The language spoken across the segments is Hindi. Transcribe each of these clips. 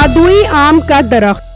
जादुई आम का दरख्त।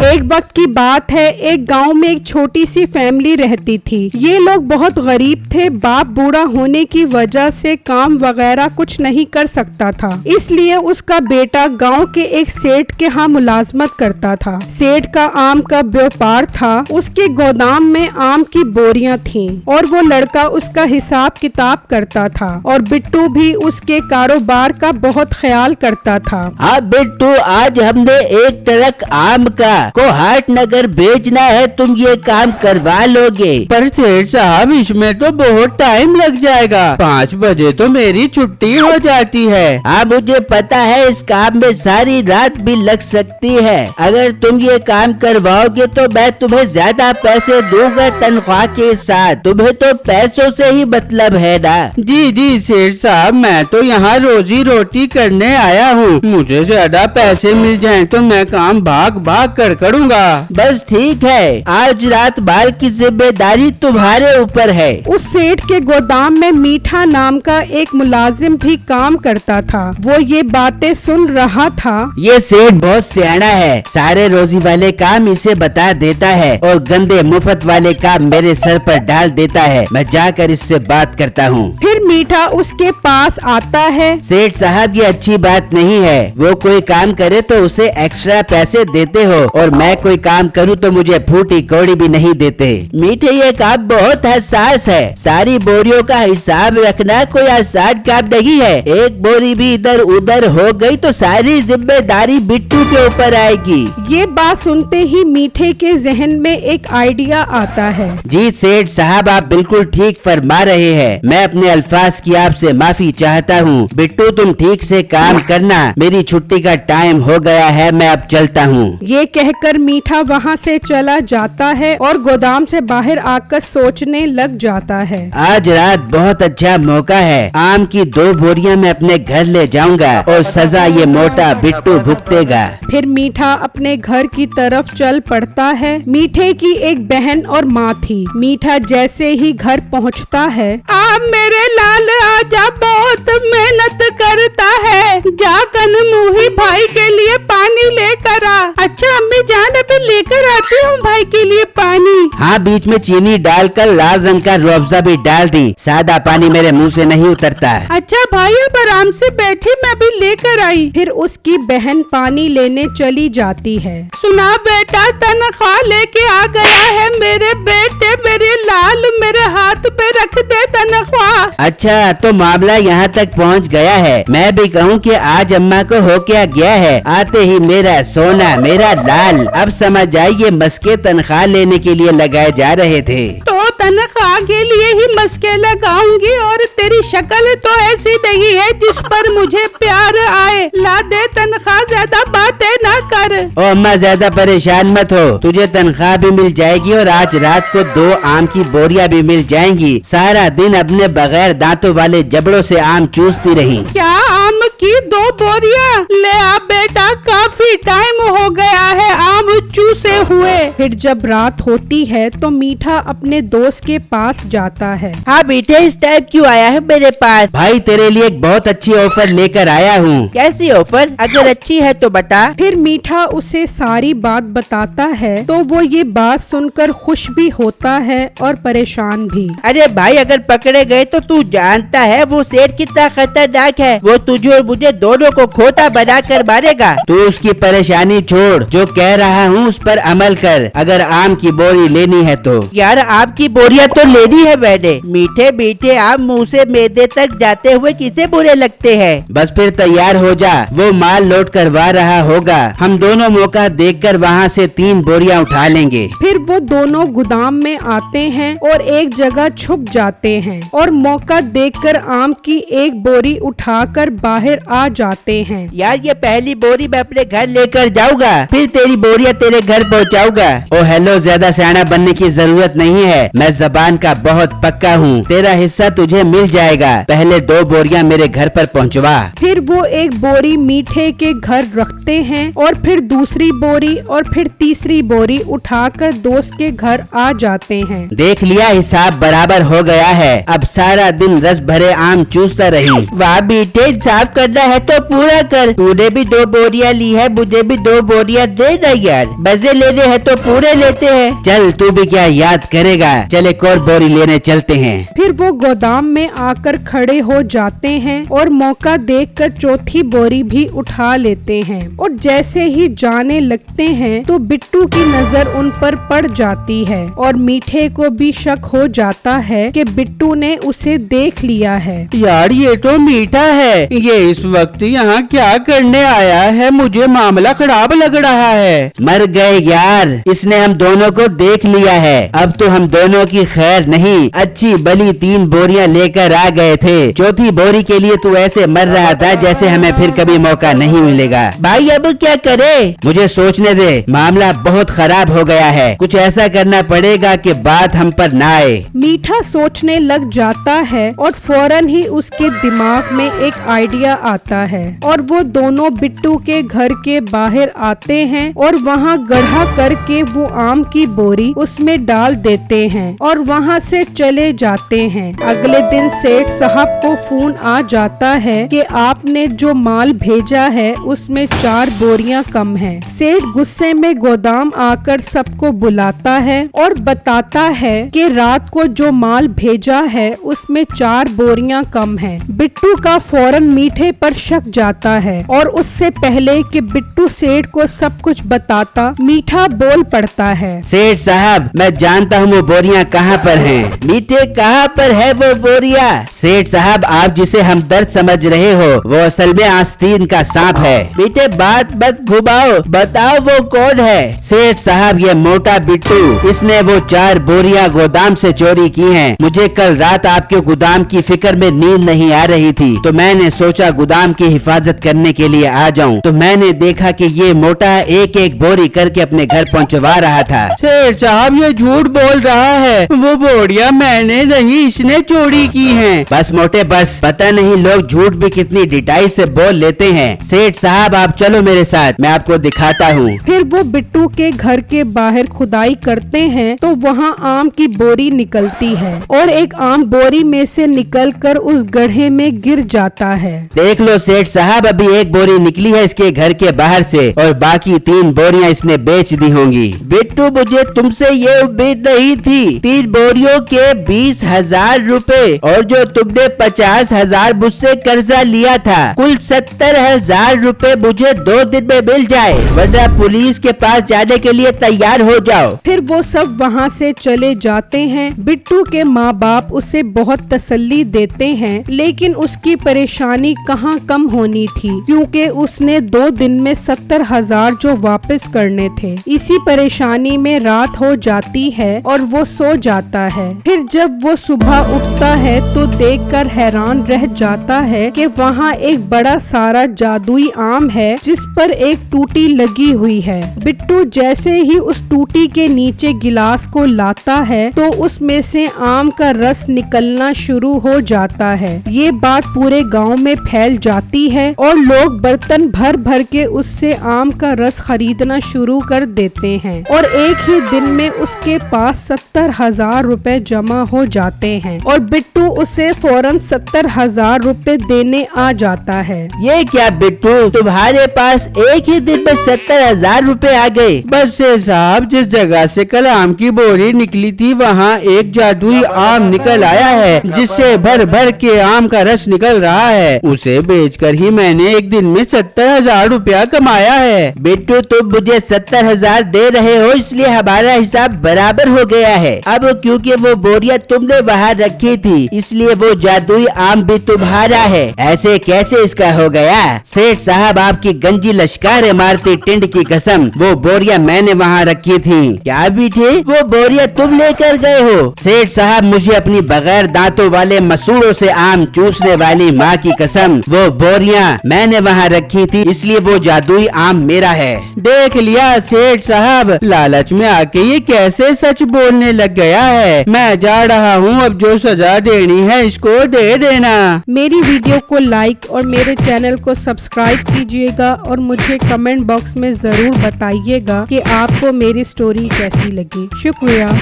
एक वक्त की बात है, एक गांव में एक छोटी सी फैमिली रहती थी। ये लोग बहुत गरीब थे। बाप बूढ़ा होने की वजह से काम वगैरह कुछ नहीं कर सकता था, इसलिए उसका बेटा गांव के एक सेठ के यहाँ मुलाजमत करता था। सेठ का आम का व्यापार था। उसके गोदाम में आम की बोरियां थीं और वो लड़का उसका हिसाब किताब करता था और बिट्टू भी उसके कारोबार का बहुत ख्याल करता था। हाँ बिट्टू, आज हमने एक ट्रक आम का को हाट नगर बेचना है, तुम ये काम करवा लोगे? पर सेठ साहब, इसमें तो बहुत टाइम लग जाएगा। 5 बजे तो मेरी छुट्टी हो जाती है। हाँ मुझे पता है, इस काम में सारी रात भी लग सकती है। अगर तुम ये काम करवाओगे तो मैं तुम्हें ज्यादा पैसे दूंगा तनख्वाह के साथ। तुम्हें तो पैसों से ही मतलब है ना? जी जी सेठ साहब, मैं तो यहाँ रोजी रोटी करने आया हूँ। मुझे ज्यादा पैसे मिल जाएं तो मैं काम भाग भाग कर करूँगा। बस ठीक है, आज रात माल की जिम्मेदारी तुम्हारे ऊपर है। उस सेठ के गोदाम में मीठा नाम का एक मुलाजिम भी काम करता था। वो ये बातें सुन रहा था। ये सेठ बहुत सियाना है, सारे रोजी वाले काम इसे बता देता है और गंदे मुफ्त वाले काम मेरे सर पर डाल देता है। मैं जाकर इससे बात करता हूँ। फिर मीठा उसके पास आता है। सेठ साहब, ये अच्छी बात नहीं है। वो कोई काम करे तो उसे एक्स्ट्रा पैसे देते हो और मैं कोई काम करूँ तो मुझे फूटी कौड़ी भी नहीं देते। मीठे, ये काम बहुत हसास है। सारी बोरियों का हिसाब रखना कोई आसान काम नहीं है। एक बोरी भी इधर उधर हो गई तो सारी जिम्मेदारी बिट्टू के ऊपर आएगी। ये बात सुनते ही मीठे के जहन में एक आइडिया आता है। जी सेठ साहब, आप बिल्कुल ठीक फरमा रहे हैं। मैं अपने अल्फाज की आपसे माफी चाहता हूँ। बिट्टू, तुम ठीक से काम करना। मेरी छुट्टी का टाइम हो गया है, मैं अब चलता हूँ। ये कहकर मीठा वहाँ से चला जाता है और गोदाम से बाहर आकर सोचने लग जाता है। आज रात बहुत अच्छा मौका है। आम की 2 बोरियां मैं अपने घर ले जाऊंगा और सजा ये मोटा बिट्टू भुगतेगा। फिर मीठा अपने घर की तरफ चल पड़ता है। मीठे की एक बहन और माँ थी। मीठा जैसे ही घर पहुँचता है, आप मेरे लाल आजा, बहुत मेहनत करता है। जाकर मुही भाई के लिए पानी लेकर आ। अच्छा अम्मी जान, अभी लेकर आती हूँ भाई के लिए पानी। हाँ, बीच में चीनी डालकर लाल रंग का रूअफ़ज़ा भी डाल दी। सादा पानी मेरे मुंह से नहीं उतरता। अच्छा भाई, अब आराम से बैठी, मैं भी लेकर आई। फिर उसकी बहन पानी लेने चली जाती है। सुना बेटा, तनख्वाह लेके आ गया है मेरे बेटे। मेरे लाल, मेरे हाथ पे रख दे तनख्वाह। अच्छा, तो मामला यहाँ तक पहुँच गया है। मैं भी कहूँ कि आज अम्मा को हो क्या गया है। आते ही मेरा सोना, मेरा लाल। अब समझ आइए, मस्के तनख्वाह लेने के लिए लगाए जा रहे थे। तो तनख्वाह के लिए ही मस्के लगाऊंगी, और तेरी शक्ल तो ऐसी नहीं है जिस पर मुझे प्यार आए। ला दे तनख्वाह, ज्यादा बातें ना कर। ओ अम्मा, ज्यादा परेशान मत हो। तुझे तनख्वाह भी मिल जाएगी और आज रात को 2 आम की बोरियां भी मिल जाएंगी। सारा दिन अपने बगैर दांतों वाले जबड़ों से आम चूसती रही। क्या आम की 2 बोरियां? ले आ बेटा, काफी टाइम हो गया है आम चूसे हुए। फिर जब रात होती है तो मीठा अपने दोस्त के पास जाता है। हाँ बेटे, इस टाइम क्यों आया है मेरे पास? भाई, तेरे लिए एक बहुत अच्छी ऑफर लेकर आया हूँ। कैसी ऑफर? अगर अच्छी है तो बता। फिर मीठा उसे सारी बात बताता है तो वो ये बात सुनकर खुश भी होता है और परेशान भी। अरे भाई, अगर पकड़े गए तो तू जानता है वो सेठ कितना खतरनाक है। वो तुझे और मुझे दोनों को खोता बना कर मारेगा। तू उसकी परेशानी छोड़, जो कह रहा हूँ उस पर अमल कर। अगर आम की बोरी लेनी है तो। यार, आम की बोरियां तो लेनी है मैंने। मीठे मीठे आम मुंह से मैदे तक जाते हुए किसे बुरे लगते हैं। बस फिर तैयार हो जा, वो माल लोड करवा रहा होगा। हम दोनों मौका देखकर वहाँ से 3 बोरियां उठा लेंगे। फिर वो दोनों गोदाम में आते हैं और एक जगह छुप जाते हैं और मौका देखकर आम की एक बोरी उठाकर बाहर आ जाते हैं। यार, ये पहली बोरी मैं अपने घर लेकर जाऊंगा, फिर तेरी बोरियां तेरे घर पहुंचाऊंगा। ओ हेलो, ज्यादा सियाना बनने की जरूरत नहीं है, मैं जबान का बहुत पक्का हूँ। तेरा हिस्सा तुझे मिल जाएगा, पहले 2 बोरियां मेरे घर पर पहुँचवा। फिर वो एक बोरी मीठे के घर रखते हैं और फिर दूसरी बोरी और फिर तीसरी बोरी उठाकर दोस्त के घर आ जाते हैं। देख लिया, हिसाब बराबर हो गया है, अब सारा दिन रस भरे आम चूसता रही। वाह बेटे, साफ करना है तो पूरा कर। तूने भी 2 बोरियां ली है, मुझे भी 2 बोरियां दे ना यार। मजे लेने हैं तो पूरे लेते हैं। चल तू भी क्या याद करेगा, चल एक और बोरी लेने चलते हैं। फिर वो गोदाम में आकर खड़े हो जाते हैं और मौका देखकर चौथी बोरी भी उठा लेते हैं और जैसे ही जाने लगते हैं तो बिट्टू की नजर उन पर पड़ जाती है और मीठे को भी शक हो जाता है कि बिट्टू ने उसे देख लिया है। यार ये तो मीठा है, ये इस वक्त यहाँ क्या करने आया है? मुझे मामला खराब लग रहा है। मर गए यार, इसने हम दोनों को देख लिया है। अब तो हम दोनों की खैर नहीं, अच्छी भली 3 बोरियां लेकर आ गए थे। चौथी बोरी के लिए तू ऐसे मर रहा था जैसे हमें फिर कभी मौका नहीं मिलेगा। भाई अब क्या करे? मुझे सोचने दे, मामला बहुत खराब हो गया है। कुछ ऐसा करना पड़ेगा कि बात हम पर ना आए। मीठा सोचने लग जाता है और फौरन ही उसके दिमाग में एक आइडिया आता है और वो दोनों बिट्टू के घर के बाहर आते हैं और वहाँ गड्ढा करके वो आम की बोरी उसमें डाल देते हैं और वहाँ से चले जाते हैं। अगले दिन सेठ साहब को फोन आ जाता है कि आपने जो माल भेजा है उसमें 4 बोरियां कम हैं। सेठ गुस्से में गोदाम आकर सबको बुलाता है और बताता है कि रात को जो माल भेजा है उसमें 4 बोरियां कम हैं। बिट्टू का फौरन मीठे पर शक जाता है और उससे पहले कि बिट्टू सेठ को सब कुछ बताता, मीठा बोल पड़ता है। सेठ साहब, मैं जानता हूँ वो बोरियां कहाँ पर हैं। मीठे, कहाँ पर है वो बोरियां? सेठ साहब, आप जिसे हमदर्द समझ रहे हो वो असल में आस्तीन का सांप है। मीठे बात मत घुमाओ, बताओ वो कौन है? सेठ साहब, ये मोटा बिट्टू, इसने वो 4 बोरियां गोदाम से चोरी की हैं। मुझे कल रात आपके गोदाम की फिक्र में नींद नहीं आ रही थी तो मैंने सोचा गोदाम की हिफाजत करने के लिए आ जाऊं। तो मैंने देखा कि ये मोटा एक एक बोरी करके अपने घर पहुंचवा रहा था। सेठ साहब, ये झूठ बोल रहा है, वो बोरियां मैंने नहीं, इसने चोरी की हैं। बस मोटे बस, पता नहीं लोग झूठ भी कितनी डिटाई से बोल लेते हैं। सेठ साहब, आप चलो मेरे साथ, मैं आपको दिखाता हूँ। फिर वो बिट्टू के घर के बाहर खुदाई करते हैं तो वहाँ आम की बोरी निकलती है और एक आम बोरी में से निकलकर उस गड्ढे में गिर जाता है। देख लो सेठ साहब, अभी एक बोरी निकली है इसके घर के बाहर से और बाकी 3 बोरियां इसने बेच दी होंगी। बिट्टू, मुझे तुमसे ये उम्मीद नहीं थी। 3 बोरियों के 20,000 रुपए और जो तुमने 50,000 मुझसे कर्जा लिया था, कुल 70,000 रुपए मुझे 2 दिन में मिल जाए, वरना पुलिस के पास जाने के लिए तैयार हो जाओ। फिर वो सब वहाँ से चले जाते हैं। बिट्टू के माँ बाप उसे बहुत तसल्ली देते हैं लेकिन उसकी परेशानी कहाँ कम होनी थी क्योंकि उसने 2 दिन में 70,000 जो वापस करने थे। इसी परेशानी में रात हो जाती है और वो सो जाता है। फिर जब वो सुबह उठता है तो देखकर हैरान रह जाता है कि वहाँ एक बड़ा सारा जादुई आम है जिस पर एक टूटी लगी हुई है। बिट्टू जैसे ही उस टूटी के नीचे गिलास को लाता है तो उसमें से आम का रस निकलना शुरू हो जाता है। ये बात पूरे गांव में फैल जाती है और लोग बर्तन भर भर के उससे आम का रस खरीदना शुरू कर देते हैं और एक ही दिन में उसके पास 70,000 रुपए जमा हो जाते हैं और बिट्टू उसे फौरन 70,000 रुपए देने आ जाता है। ये क्या बिट्टू, तुम्हारे पास एक ही दिन में 70,000 रुपए आ गए? बस सेठ साहब, जिस जगह से कल आम की बोरी निकली थी वहाँ एक जादुई आम निकल आया है जिससे भर भर के आम का रस निकल रहा है। उसे बेचकर ही मैंने एक दिन में 70,000 रुपया कमाया है। बिट्टू, तुम मुझे 70,000 दे रहे हो इसलिए हमारा हिसाब बराबर हो गया है। अब क्योंकि वो बोरियां तुमने वहाँ रखी थी इसलिए वो जादुई आम भी तुम्हारा है। ऐसे कैसे इसका हो गया? सेठ साहब, आपकी गंजी लश्कार मारती टिंड की कसम, वो बोरियां मैंने वहाँ रखी थी। क्या भी थे? वो बोरियां तुम लेकर गए हो? सेठ साहब, मुझे अपनी बगैर दांतों वाले मसूड़ों से आम चूसने वाली माँ की कसम, वो बोरियां मैंने वहाँ रखी थी इसलिए वो जादुई आम मेरा है। देख लिया सेठ साहब, साहब, लालच में आके ये कैसे सच बोलने लग गया है। मैं जा रहा हूँ, अब जो सजा देनी है इसको दे देना। मेरी वीडियो को लाइक और मेरे चैनल को सब्सक्राइब कीजिएगा और मुझे कमेंट बॉक्स में जरूर बताइएगा कि आपको मेरी स्टोरी कैसी लगी। शुक्रिया।